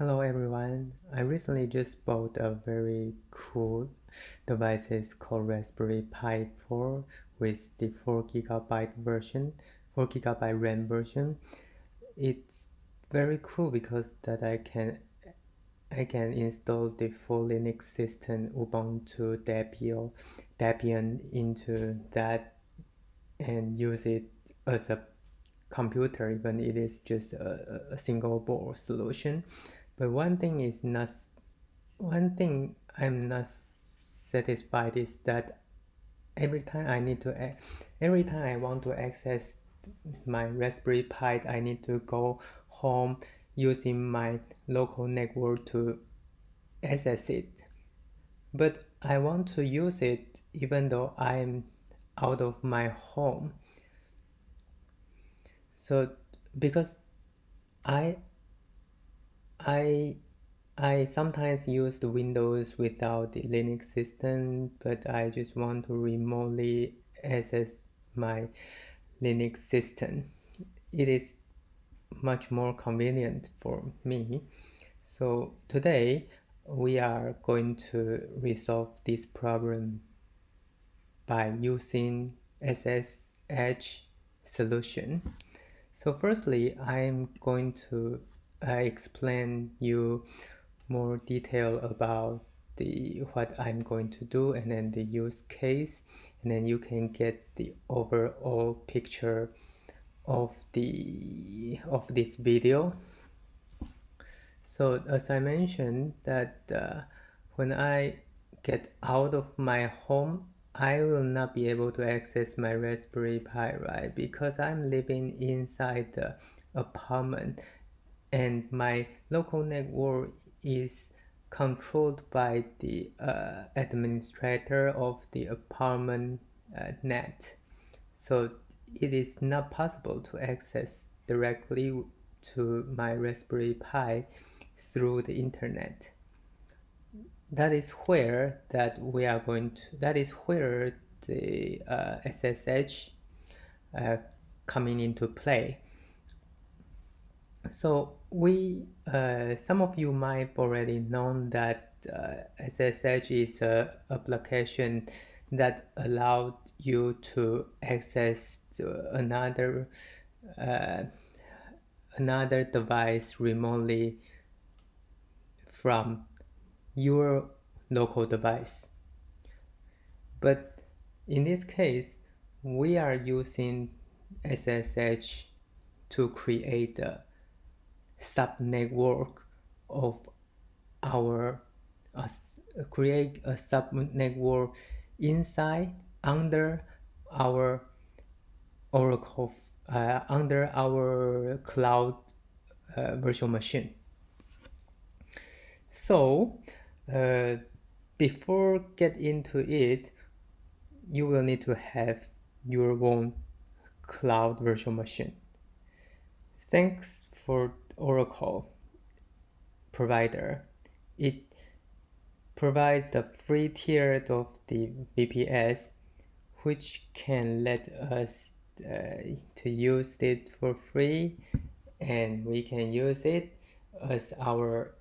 Hello everyone. I recently just bought a very cool device called Raspberry Pi 4 with the 4 gigabyte RAM version. It's very cool because that I can install the full Linux system Ubuntu Debian into that and use it as a computer, even it is just a single board solution. But one thing I'm not satisfied is that every time I want to access my Raspberry Pi, I need to go home using my local network to access it. But I want to use it even though I'm out of my home. So because I I I sometimes use the Windows without the Linux system, but I just want to remotely access my Linux system. It is much more convenient for me. So today we are going to resolve this problem by using SSH solution. So firstly, I'm going to explain you more detail about what I'm going to do and then the use case, and then you can get the overall picture of this video. So as I mentioned that when I get out of my home, I will not be able to access my Raspberry Pi, right? Because I'm living inside the apartment and my local network is controlled by the administrator of the apartment net. So it is not possible to access directly to my Raspberry Pi through the internet. That is where the SSH coming into play. So some of you might already know that SSH is a application that allowed you to access another device remotely from your local device. But in this case, we are using SSH to create a subnetwork of create a subnetwork inside under our Oracle under our cloud virtual machine. So before get into it, you will need to have your own cloud virtual machine. Thanks for Oracle provider. It provides the free tier of the VPS, which can let us to use it for free, and we can use it as our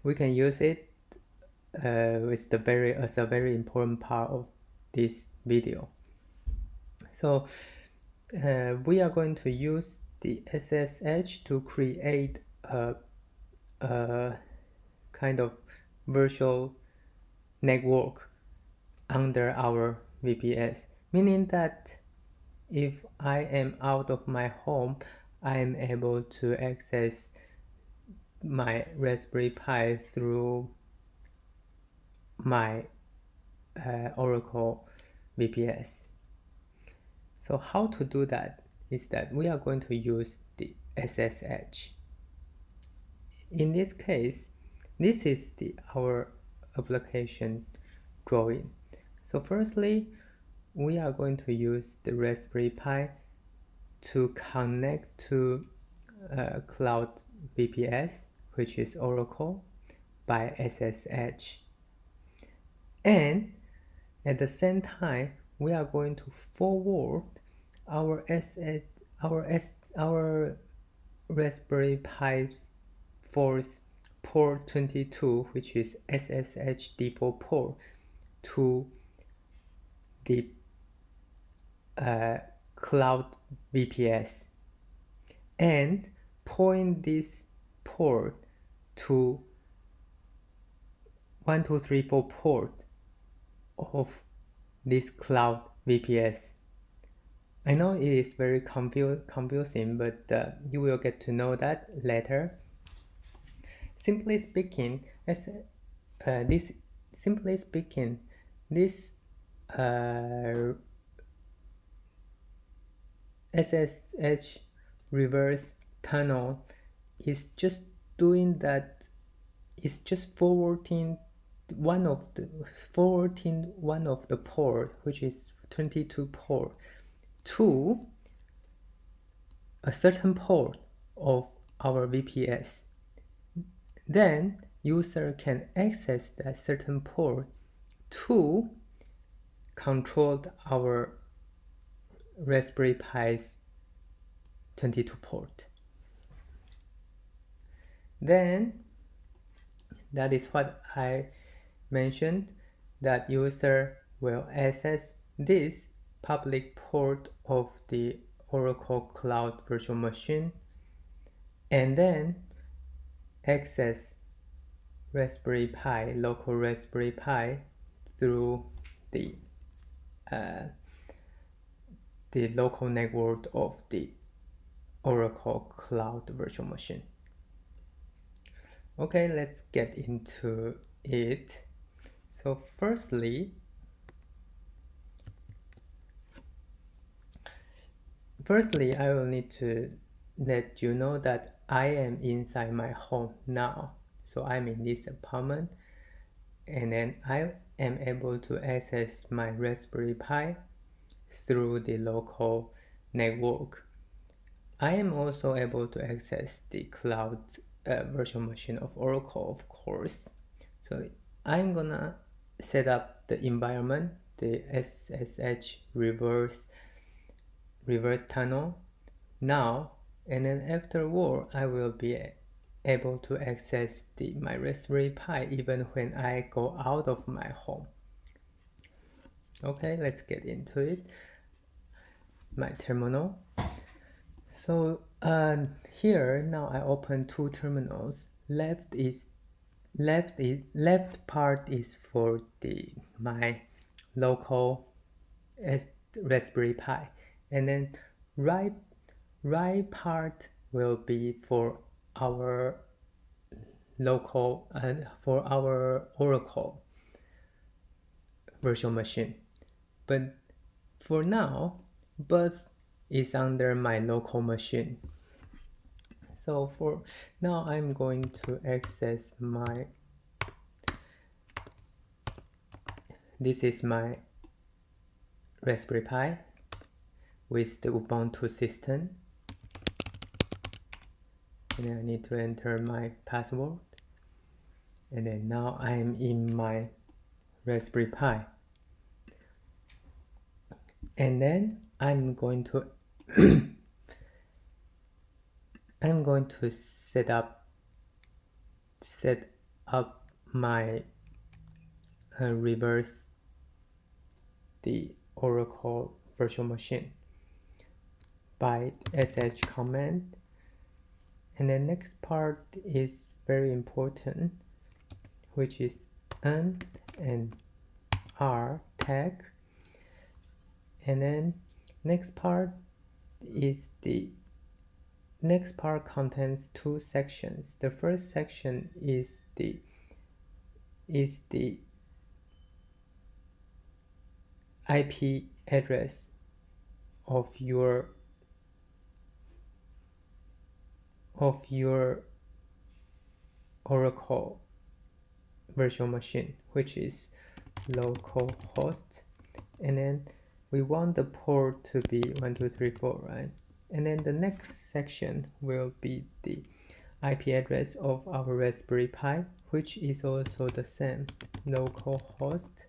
we can use it with as a very important part of this video. So we are going to use the SSH to create a kind of virtual network under our VPS, meaning that if I am out of my home, I am able to access my Raspberry Pi through my Oracle VPS. So how to do that is that we are going to use the SSH. In this case, this is our application drawing. So firstly, we are going to use the Raspberry Pi to connect to cloud VPS, which is Oracle, by SSH. And at the same time, we are going to forward our our Raspberry Pi force port 22, which is SSH default port, to the cloud VPS, and point this port to 1234 port of this cloud VPS. I know it is very confusing, but you will get to know that later. Simply speaking, this SSH reverse tunnel is just doing that. It's just forwarding one of the port, which is 22 port, to a certain port of our VPS. Then user can access that certain port to control our Raspberry Pi's 22 port. Then that is what I mentioned, that user will access this public port of the Oracle Cloud Virtual Machine and then access Raspberry Pi, local Raspberry Pi, through the local network of the Oracle Cloud Virtual Machine. Okay, let's get into it. So firstly, I will need to let you know that I am inside my home now. So I'm in this apartment, and then I am able to access my Raspberry Pi through the local network. I am also able to access the cloud virtual machine of Oracle, of course. So I'm gonna set up the environment, the SSH reverse tunnel now, and then afterward I will be able to access my Raspberry Pi even when I go out of my home. Okay, let's get into it. My terminal. So here now I open two terminals. Left part is for my local Raspberry Pi, and then right part will be for our local for our Oracle virtual machine. But for now, both is under my local machine. So for now, I'm going to access this is my Raspberry Pi with the Ubuntu system. And then I need to enter my password. And then now I'm in my Raspberry Pi. And then I'm going to set up my reverse the Oracle virtual machine by SSH command. And the next part is very important, which is N and R tag. And then next part contains two sections. The first section is the IP address of your Oracle virtual machine, which is localhost, and then we want the port to be 1234, right? And then the next section will be the IP address of our Raspberry Pi, which is also the same, localhost,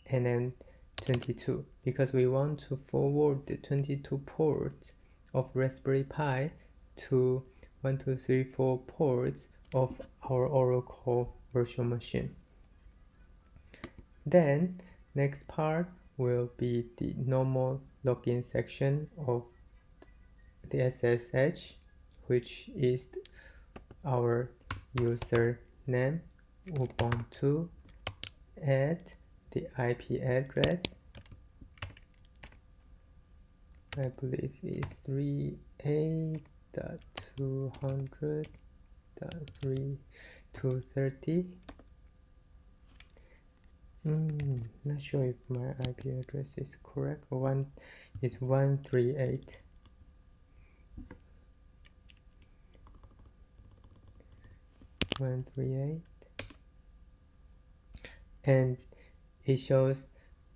and then 22, because we want to forward the 22 ports of Raspberry Pi to 1, 2, 3, 4 ports of our Oracle virtual machine. Then next part will be the normal login section of the SSH, which is our username Ubuntu, add the IP address, I believe is 38.200.3.230. Not sure if my IP address is correct. One is 138. And it shows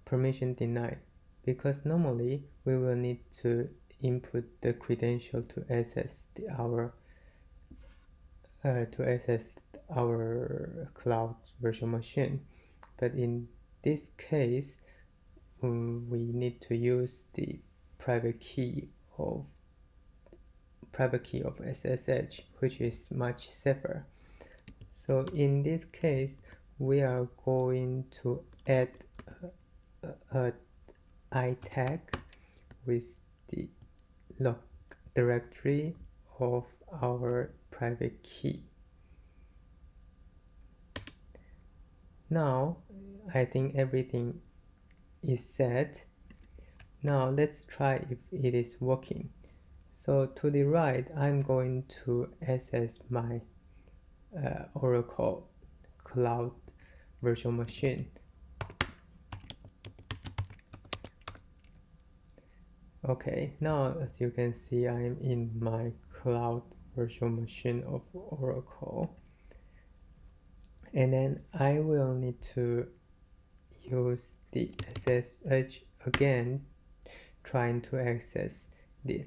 permission denied, because normally we will need to input the credential to access our cloud virtual machine. But in this case, we need to use the private key of SSH, which is much safer. So in this case, we are going to add a I tag with the log directory of our private key. Now I think everything is set. Now let's try if it is working. So to the right, I'm going to access my Oracle Cloud virtual machine. Okay, now as you can see, I'm in my cloud virtual machine of Oracle. And then I will need to use the SSH again, trying to access the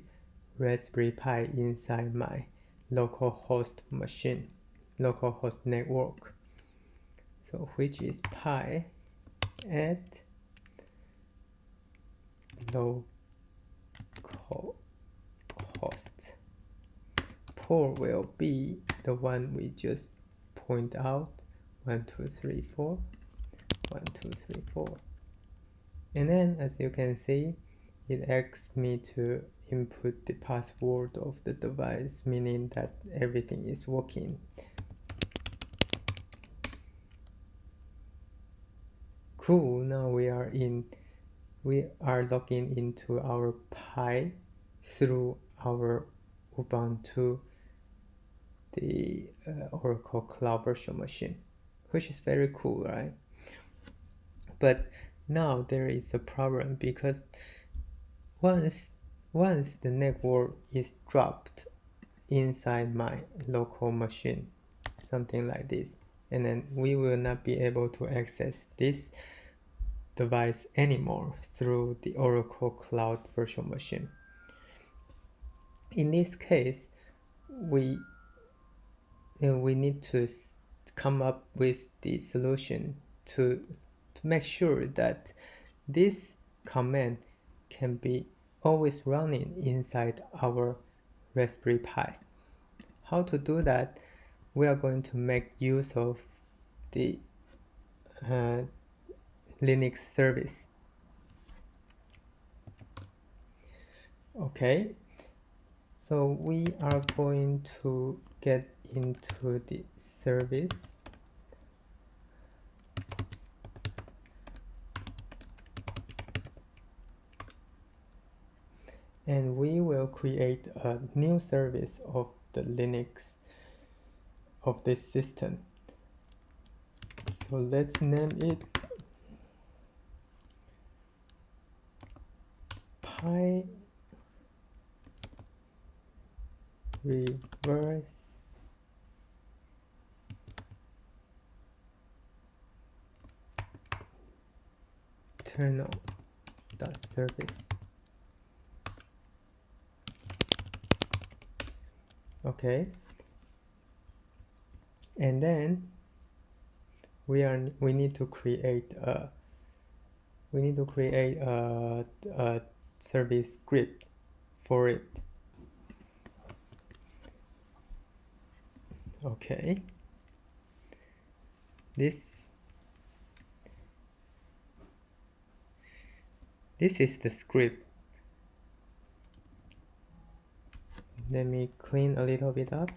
Raspberry Pi inside my localhost machine, localhost network. So which is pi at localhost. Port will be the one we just point out, 1, 2, 3, 4, 1, 2, 3, 4. And then as you can see, it asks me to input the password of the device, meaning that everything is working. Cool, now we are logging into our Pi through our Ubuntu, the Oracle Cloud virtual machine, which is very cool, right? But now there is a problem, because once the network is dropped inside my local machine, something like this, and then we will not be able to access this device anymore through the Oracle Cloud virtual machine. In this case, we need to come up with the solution to make sure that this command can be always running inside our Raspberry Pi. How to do that? We are going to make use of the Linux service. Okay, so we are going to get into the service. And we will create a new service of the Linux of this system. So let's name it Pi reverse terminal.service. Okay, and then we need to create a service script for it. Okay, this is the script. Let me clean a little bit up.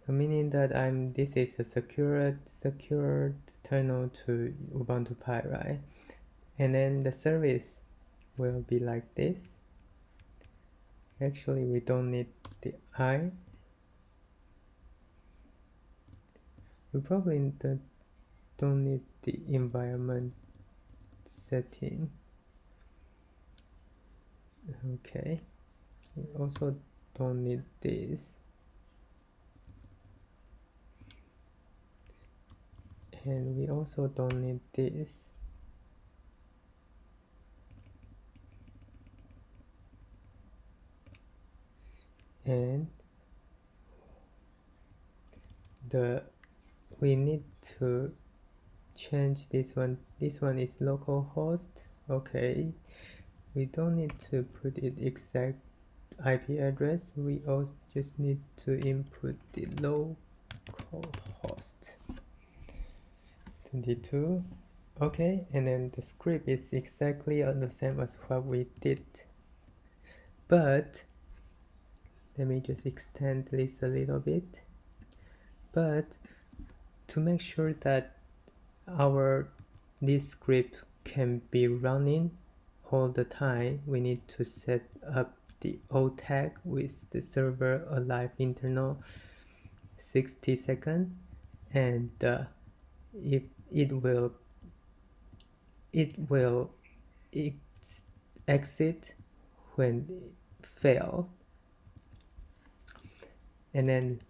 Meaning that this is a secured tunnel to Ubuntu Pi, right? And then the service will be like this. Actually, we don't need the I. We probably don't need the environment setting. Okay. We also don't need this. And we also don't need this. And we need to change this one. This one is localhost. Okay, we don't need to put it exact IP address. We also just need to input the localhost 22. Okay, and then the script is exactly the same as what we did, but let me just extend this a little bit. But to make sure that this script can be running all the time, we need to set up the O tag with the server alive internal 60 seconds, and if it will exit when it fails. And then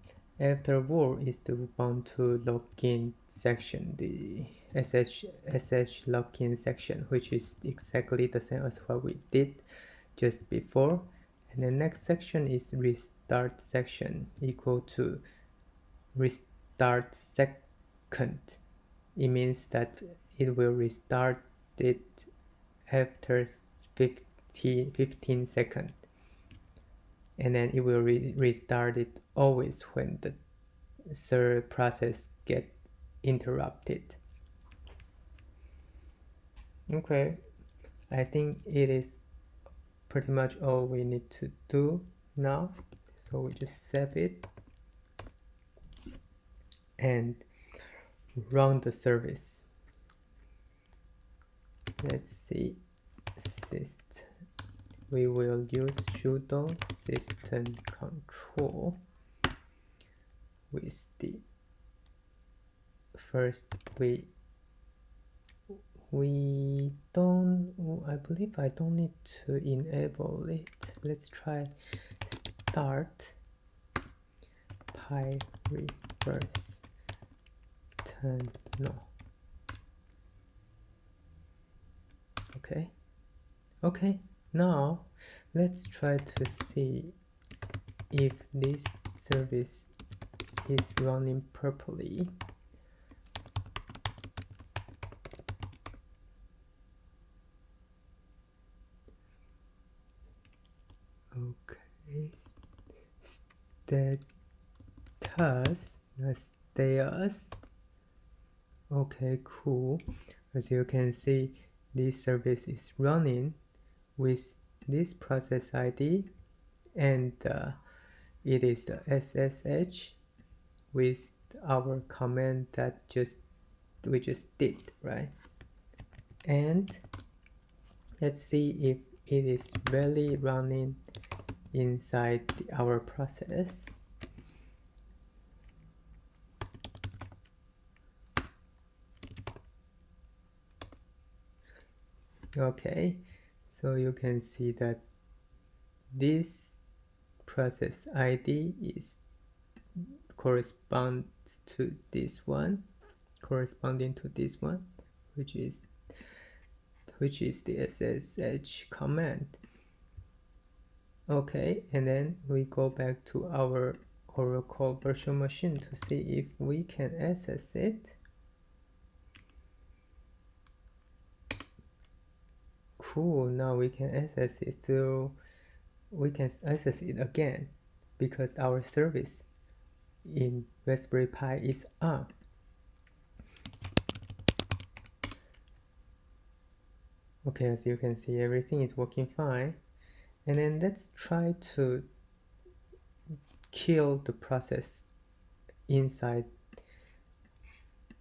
afterward is the Ubuntu login section, the SSH login section, which is exactly the same as what we did just before. And the next section is restart section, equal to restart second. It means that it will restart it after 15 seconds. And then it will restart it always when the third process get interrupted. Okay, I think it is pretty much all we need to do now. So we just save it and run the service. Let's see, we will use sudo system control with the first I believe I don't need to enable it. Let's try start pi reverse tunnel. Okay, now let's try to see if this service is running properly. Okay, status. Okay, cool. As you can see, this service is running with this process ID, and it is the SSH with our command that we just did, right? And let's see if it is really running inside our process. Okay, so you can see that this process ID is corresponding to this one, which is the SSH command. Okay, and then we go back to our Oracle virtual machine to see if we can access it. Cool, now we can access it through we can access it again because our service in Raspberry Pi is on. Okay, as you can see, everything is working fine. And then let's try to kill the process inside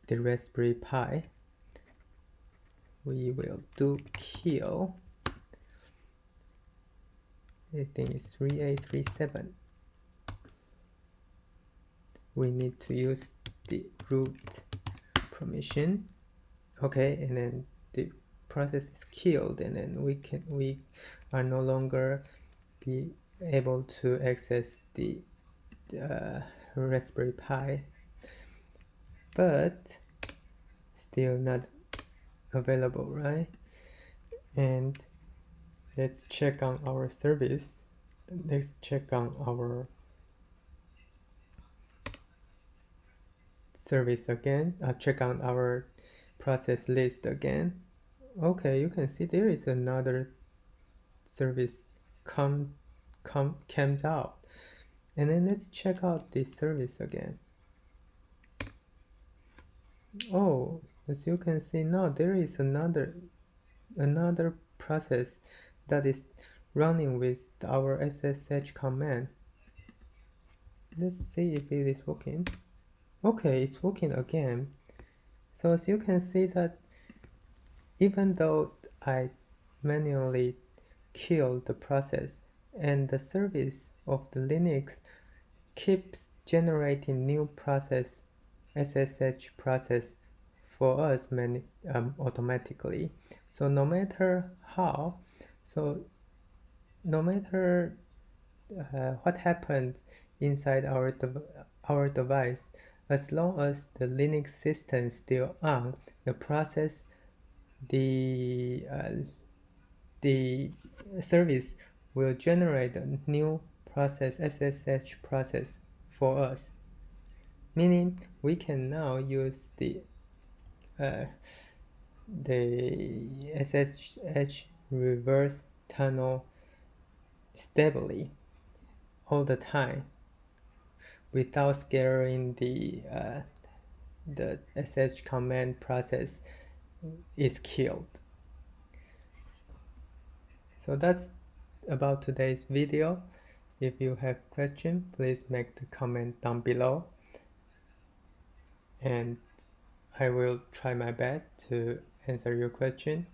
the Raspberry Pi. We will do kill. I think it's 3837. We need to use the root permission. Okay, and then the process is killed, and then we are no longer be able to access the Raspberry Pi, but still not available, right? And let's check on our service. Let's check on our service again. Check on our process list again. Okay, you can see there is another service comes out. And then let's check out this service again. Oh, as you can see now, there is another process that is running with our SSH command. Let's see if it is working. Okay, it's working again. So as you can see that even though I manually killed the process and the service of the Linux keeps generating new process, SSH process for us automatically. So no matter how, no matter what happens inside our device, as long as the Linux system is still on, the process, the service will generate a new process, SSH process for us. Meaning we can now use the SSH reverse tunnel stably all the time without scaring the SSH command process is killed. So that's about today's video. If you have question, please make the comment down below, and I will try my best to answer your question.